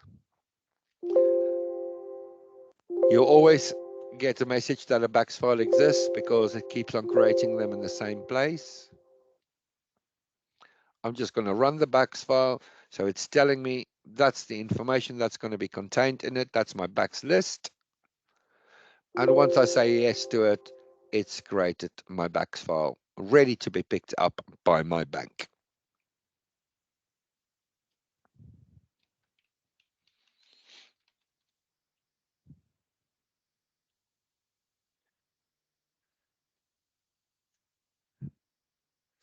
You'll always get a message that a backs file exists because it keeps on creating them in the same place. I'm just going to run the backs file. So it's telling me that's the information that's going to be contained in it. That's my backs list. And once I say yes to it, it's created my backs file, ready to be picked up by my bank.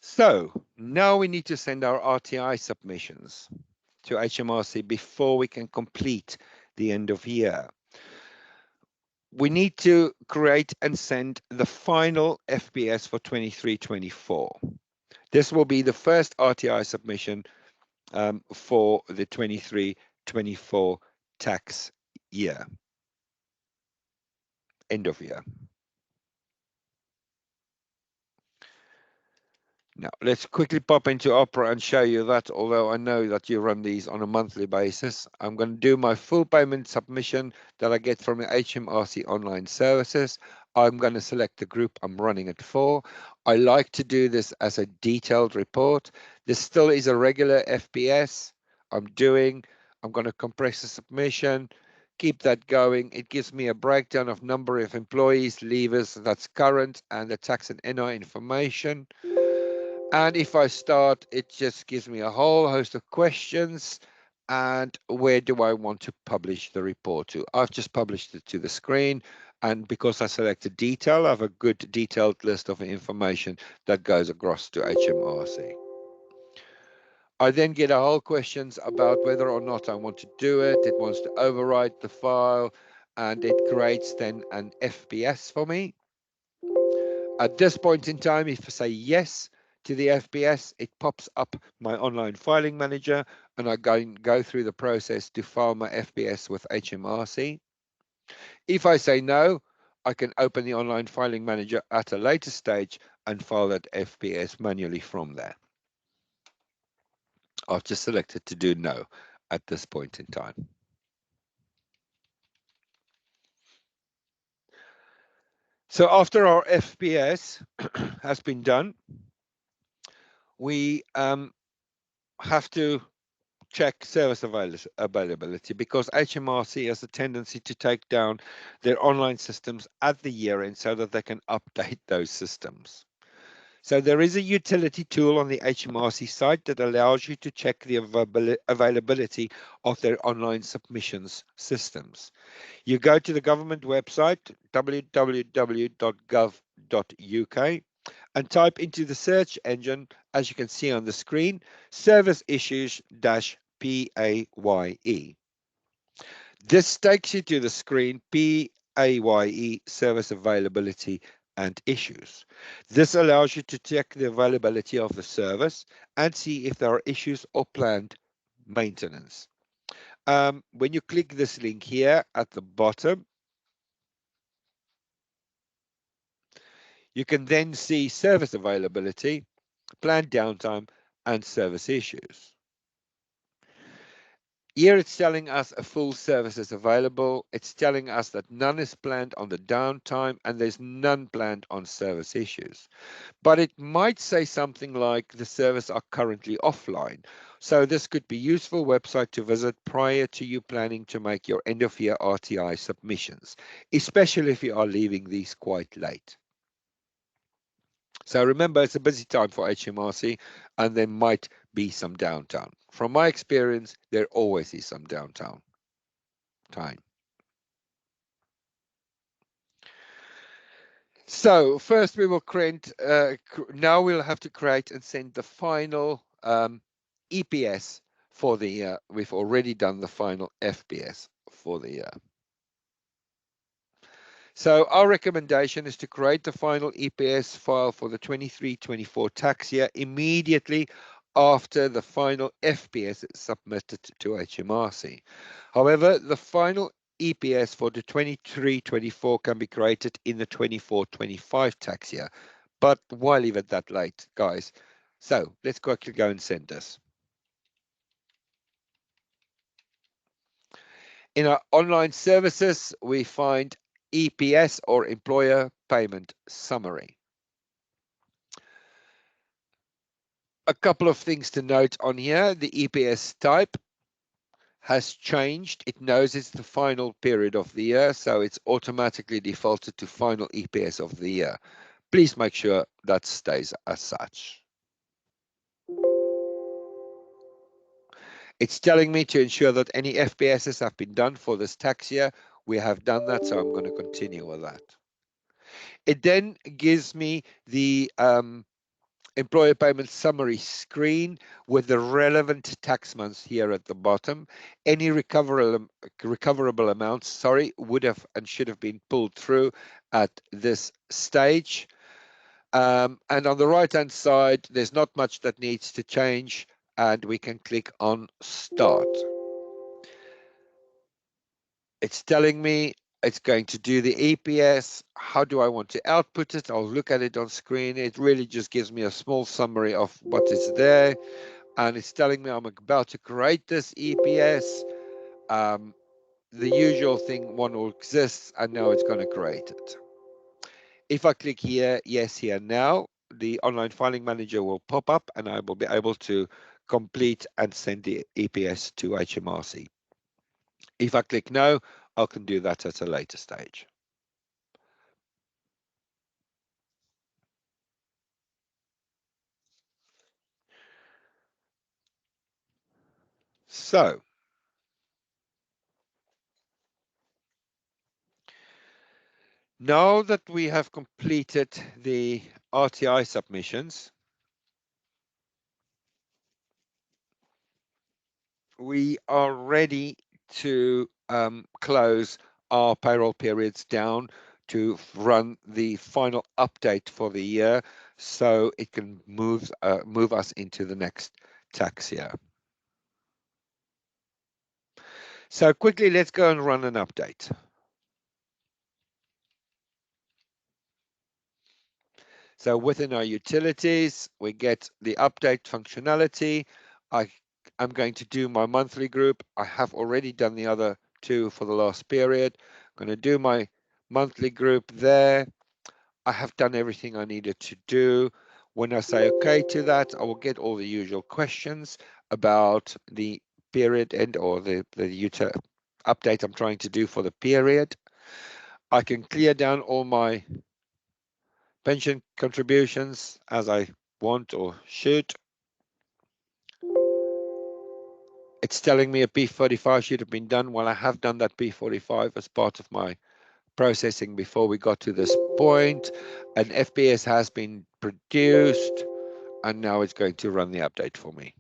So now we need to send our RTI submissions to HMRC before we can complete the end of year. We need to create and send the final FPS for 23-24. This will be the first RTI submission for the 23-24 tax year, end of year. Now, let's quickly pop into Opera and show you that, although I know that you run these on a monthly basis. I'm going to do my full payment submission that I get from the HMRC online services. I'm going to select the group I'm running it for. I like to do this as a detailed report. This still is a regular FPS I'm doing. I'm going to compress the submission, keep that going. It gives me a breakdown of number of employees, leavers, that's current, and the tax and NI information. And if I start, it just gives me a whole host of questions. And where do I want to publish the report to? I've just published it to the screen. And because I selected detail, I have a good detailed list of information that goes across to HMRC. I then get a whole questions about whether or not I want to do it. It wants to overwrite the file, and it creates then an FPS for me. At this point in time, if I say yes to the FPS, it pops up my online filing manager, and I go through the process to file my FPS with HMRC. If I say no, I can open the online filing manager at a later stage and file that FPS manually from there. I've just selected to do no at this point in time. So after our FPS has been done, we have to check service availability, because HMRC has a tendency to take down their online systems at the year end so that they can update those systems. So there is a utility tool on the HMRC site that allows you to check the availability of their online submissions systems. You go to the government website, www.gov.uk, and type into the search engine, as you can see on the screen, service issues-PAYE. This takes you to the screen PAYE service availability and issues. This allows you to check the availability of the service and see if there are issues or planned maintenance. When you click this link here at the bottom, you can then see service availability, planned downtime, and service issues. Here it's telling us a full service is available. It's telling us that none is planned on the downtime and there's none planned on service issues. But it might say something like the service are currently offline. So this could be a useful website to visit prior to you planning to make your end of year RTI submissions, especially if you are leaving these quite late. So remember, it's a busy time for HMRC, and there might be some downtime. From my experience, there always is some downtime time. So first we will create, now we'll have to create and send the final EPS for the year. We've already done the final FPS for the year. So our recommendation is to create the final EPS file for the 23-24 tax year immediately after the final FPS is submitted to HMRC. However, the final EPS for the 23-24 can be created in the 24-25 tax year. But why leave it that late, guys? So let's quickly go and send this. In our online services, we find EPS, or Employer Payment Summary. A couple of things to note on here. The EPS type has changed. It knows it's the final period of the year, so it's automatically defaulted to final EPS of the year. Please make sure that stays as such. It's telling me to ensure that any FPSs have been done for this tax year. We have done that, so I'm going to continue with that. It then gives me the employer payment summary screen with the relevant tax months here at the bottom. Any recoverable amounts, would have and should have been pulled through at this stage. And on the right-hand side, there's not much that needs to change. and we can click on Start. It's telling me it's going to do the EPS. How do I want to output it? I'll look at it on screen. It really just gives me a small summary of what is there. And it's telling me I'm about to create this EPS. The usual thing, one will exist, and now it's going to create it. If I click here, yes, here now, the online filing manager will pop up and I will be able to complete and send the EPS to HMRC. If I click no, I can do that at a later stage. So, now that we have completed the RTI submissions, we are ready to close our payroll periods down to run the final update for the year so it can move us into the next tax year. So quickly, let's go and run an update. So within our utilities, we get the update functionality. I'm going to do my monthly group. I have already done the other two for the last period. I'm going to do my monthly group there. I have done everything I needed to do. When I say okay to that, I will get all the usual questions about the period end or the update I'm trying to do for the period. I can clear down all my pension contributions as I want or should. It's telling me a P45 should have been done. Well, I have done that P45 as part of my processing before we got to this point. An FPS has been produced, and now it's going to run the update for me.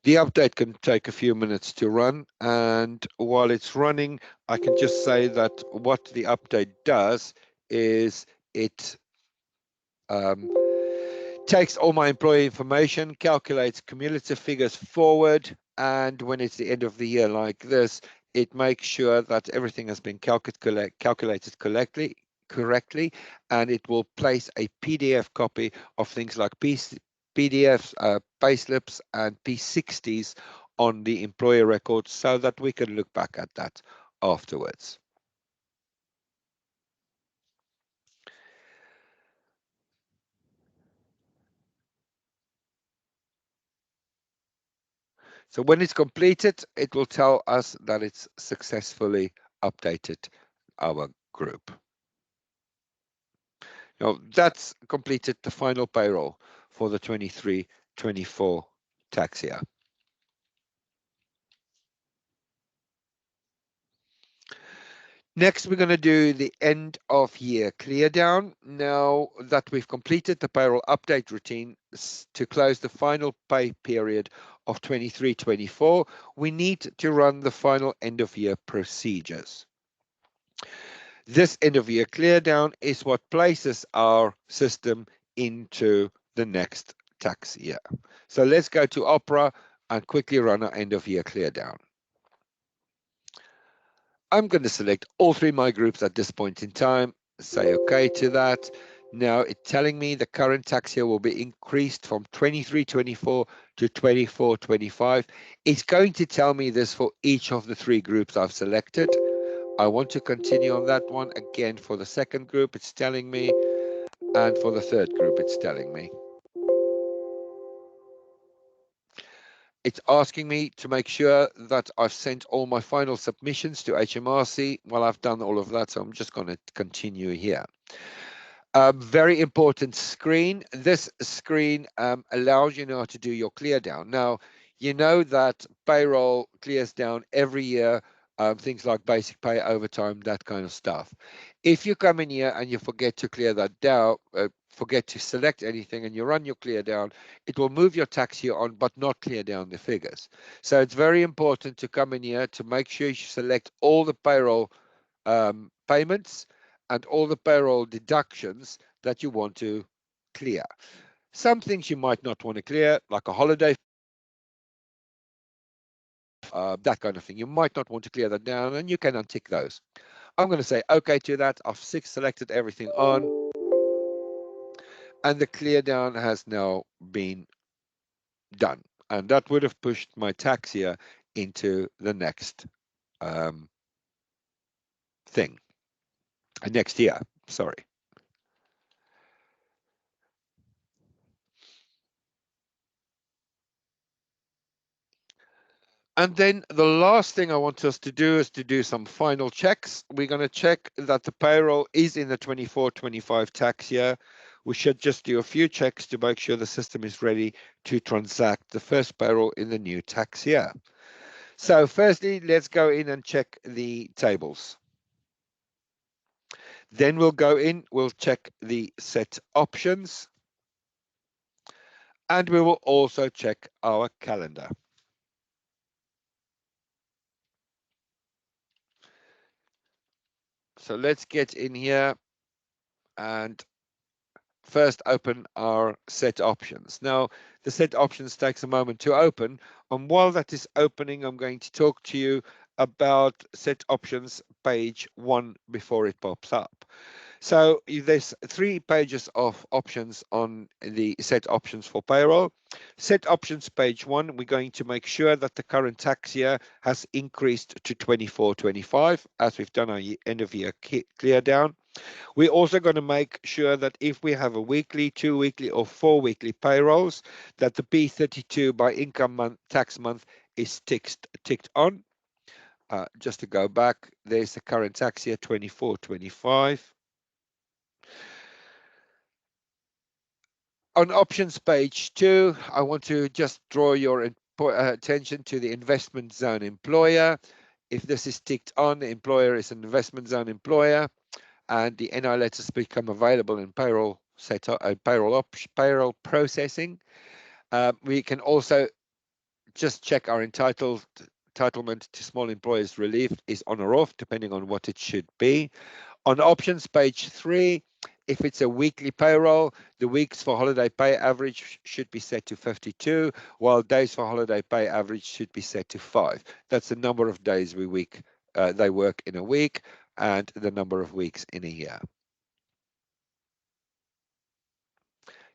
The update can take a few minutes to run, and while it's running, I can just say that what the update does is it takes all my employee information, calculates cumulative figures forward, and when it's the end of the year like this, it makes sure that everything has been calculated correctly, and it will place a PDF copy of things like PDFs, payslips, and P60s on the employer records so that we can look back at that afterwards. So when it's completed, it will tell us that it's successfully updated our group. Now that's completed the final payroll for the 23-24 tax year. Next, we're going to do the end of year clear down. Now that we've completed the payroll update routine to close the final pay period of 23-24, we need to run the final end of year procedures. This end of year clear down is what places our system into the next tax year. So let's go to Opera and quickly run our end of year clear down. I'm going to select all three of my groups at this point in time, say okay to that. Now it's telling me the current tax year will be increased from 23-24 to 24-25. It's going to tell me this for each of the three groups I've selected. I want to continue on that one. Again, for the second group, it's telling me, and for the third group, it's telling me. It's asking me to make sure that I've sent all my final submissions to HMRC. Well, I've done all of that, so I'm just going to continue here. Very important screen. This screen allows you now to do your clear down. Now, you know that payroll clears down every year, things like basic pay, overtime, that kind of stuff. If you come in here and you forget to clear that down, forget to select anything and you run your clear down, it will move your tax year on but not clear down the figures. So it's very important to come in here to make sure you select all the payroll payments and all the payroll deductions that you want to clear. Some things you might not want to clear, like a holiday, that kind of thing. You might not want to clear that down, and you can untick those. I'm going to say OK to that. I've selected everything on, and the clear down has now been done. And that would have pushed my tax year into the next thing, next year, sorry. And then the last thing I want us to do is to do some final checks. We're going to check that the payroll is in the 24-25 tax year. We should just do a few checks to make sure the system is ready to transact the first payroll in the new tax year. So firstly, let's go in and check the tables. Then we'll go in, we'll check the set options, and we will also check our calendar. So let's get in here and first open our set options. Now, the set options takes a moment to open, and while that is opening, I'm going to talk to you about set options page 1 before it pops up. So there's 3 pages of options on the set options for payroll. Set options page 1, we're going to make sure that the current tax year has increased to 24-25, as we've done our end of year clear down. We're also going to make sure that if we have a weekly, 2 weekly, or 4 weekly payrolls, that the P32 by income tax month is ticked on. Just to go back, there's the current tax year 24-25. On options page 2, I want to just draw your attention to the investment zone employer. If this is ticked on, the employer is an investment zone employer, and the NI letters become available in payroll payroll processing. We can also just check our entitlement to small employers relief is on or off, depending on what it should be. On options page 3, if it's a weekly payroll, the weeks for holiday pay average should be set to 52, while days for holiday pay average should be set to 5. That's the number of days they work in a week and the number of weeks in a year.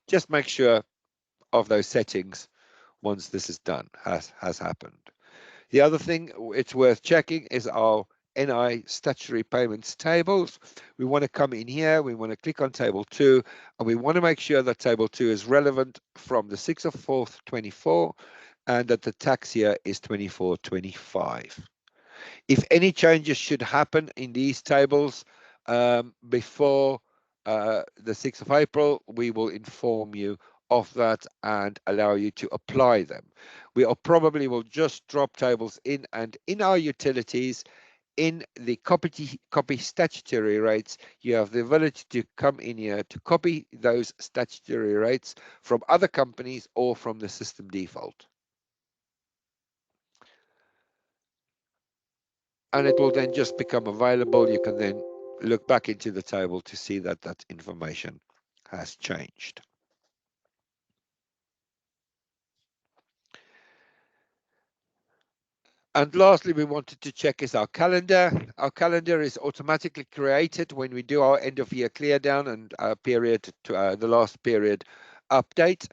Just make sure of those settings once this is done, has happened. The other thing it's worth checking is our NI statutory payments tables. We want to come in here, we want to click on table 2, and we want to make sure that table 2 is relevant from the 6th of 4th, 24, and that the tax year is 24-25. If any changes should happen in these tables before the 6th of April, we will inform you of that and allow you to apply them. We probably will just drop tables in, and in our utilities, in the copy statutory rates, you have the ability to come in here to copy those statutory rates from other companies or from the system default. And it will then just become available. You can then look back into the table to see that that information has changed. And lastly, we wanted to check is our calendar. Our calendar is automatically created when we do our end of year clear down and period to the last period update.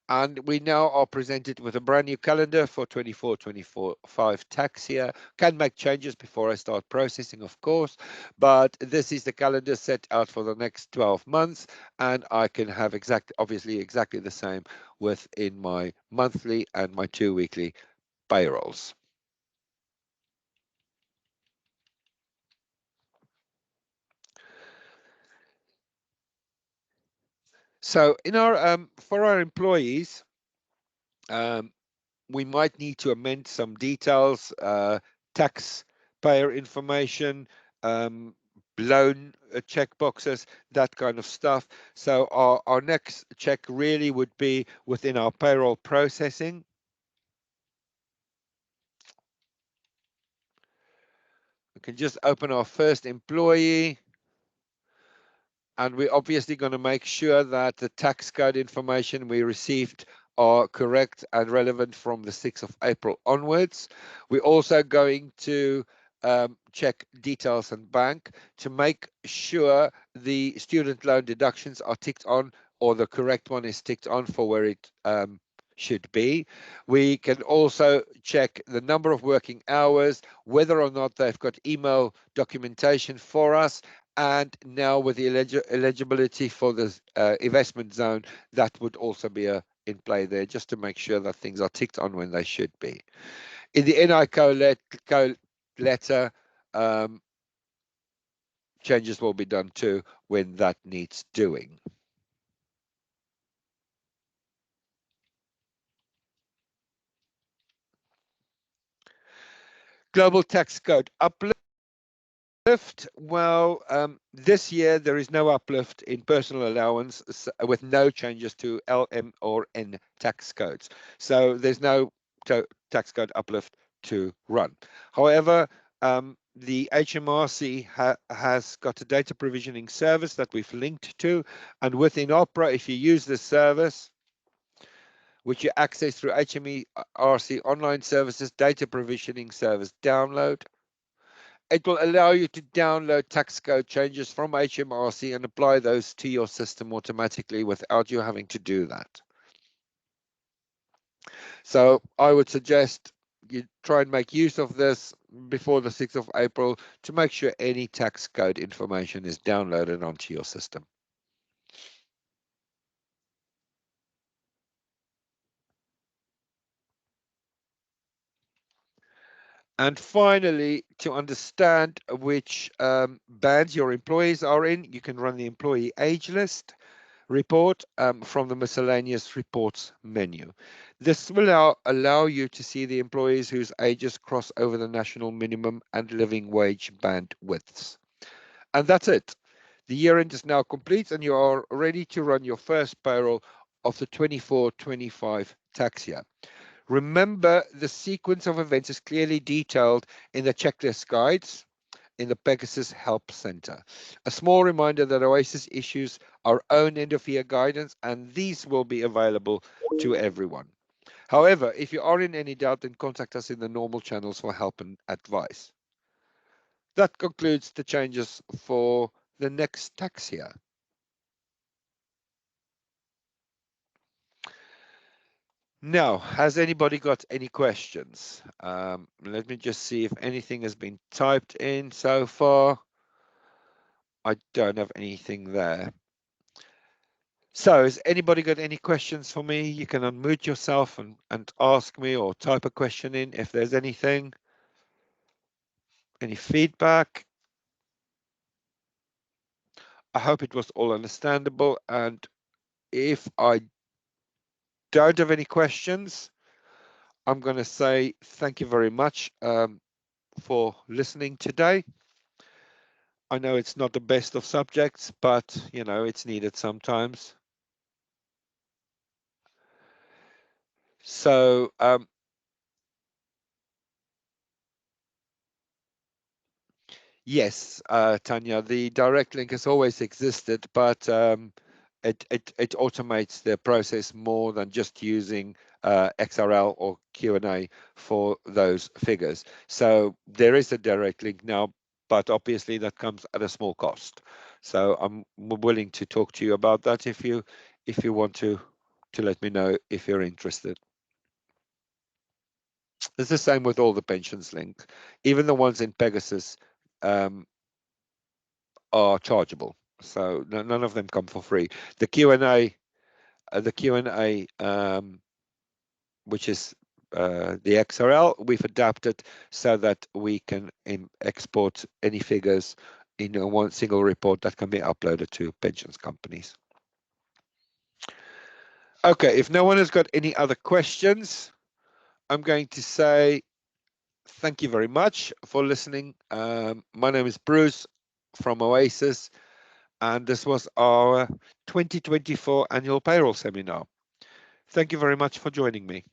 And we now are presented with a brand new calendar for 24-25 tax year. Can make changes before I start processing, of course, but this is the calendar set out for the next 12 months, and I can have obviously exactly the same within my monthly and my 2 weekly payrolls. So in our for our employees, we might need to amend some details, taxpayer information, loan checkboxes, that kind of stuff. So our next check really would be within our payroll processing. We can just open our first employee. And we're obviously going to make sure that the tax code information we received are correct and relevant from the 6th of April onwards. We're also going to check details and bank to make sure the student loan deductions are ticked on, or the correct one is ticked on for where it should be. We can also check the number of working hours, whether or not they've got email documentation for us, and now with the eligibility for the investment zone, that would also be in play there, just to make sure that things are ticked on when they should be. In the NI letter, changes will be done too when that needs doing. Global tax code uplift. Well, this year there is no uplift in personal allowance with no changes to LM or N tax codes. So there's no tax code uplift to run. However, the HMRC has got a data provisioning service that we've linked to, and within Opera, if you use this service, which you access through HMRC online services, data provisioning service download, it will allow you to download tax code changes from HMRC and apply those to your system automatically without you having to do that. So I would suggest you try and make use of this before the 6th of April to make sure any tax code information is downloaded onto your system. And finally, to understand which bands your employees are in, you can run the employee age list report from the miscellaneous reports menu. This will allow you to see the employees whose ages cross over the national minimum and living wage band widths. And that's it. The year end is now complete and you are ready to run your first payroll of the 24-25 tax year. Remember, the sequence of events is clearly detailed in the checklist guides in the Pegasus Help Center. A small reminder that o-a-sys issues our own end-of-year guidance, and these will be available to everyone. However, if you are in any doubt, then contact us in the normal channels for help and advice. That concludes the changes for the next tax year. Now, has anybody got any questions? Let me just see if anything has been typed in so far. I don't have anything there. So has anybody got any questions for me? You can unmute yourself and ask me, or type a question in if there's anything. Any feedback? I hope it was all understandable. And if I don't have any questions, I'm going to say thank you very much for listening today. I know it's not the best of subjects, but you know, it's needed sometimes. So yes, Tanya, the direct link has always existed, but it automates the process more than just using XRL or Q&A for those figures. So there is a direct link now, but obviously that comes at a small cost. So I'm willing to talk to you about that if you want to let me know if you're interested. It's the same with all the pensions links, even the ones in Pegasus. Are chargeable, so none of them come for free. The Q&A, which is the XRL, we've adapted so that we can export any figures in one single report that can be uploaded to pensions companies. Okay, if no one has got any other questions, I'm going to say thank you very much for listening. My name is Bruce from o-a-sys, and this was our 2024 Annual Payroll Seminar. Thank you very much for joining me.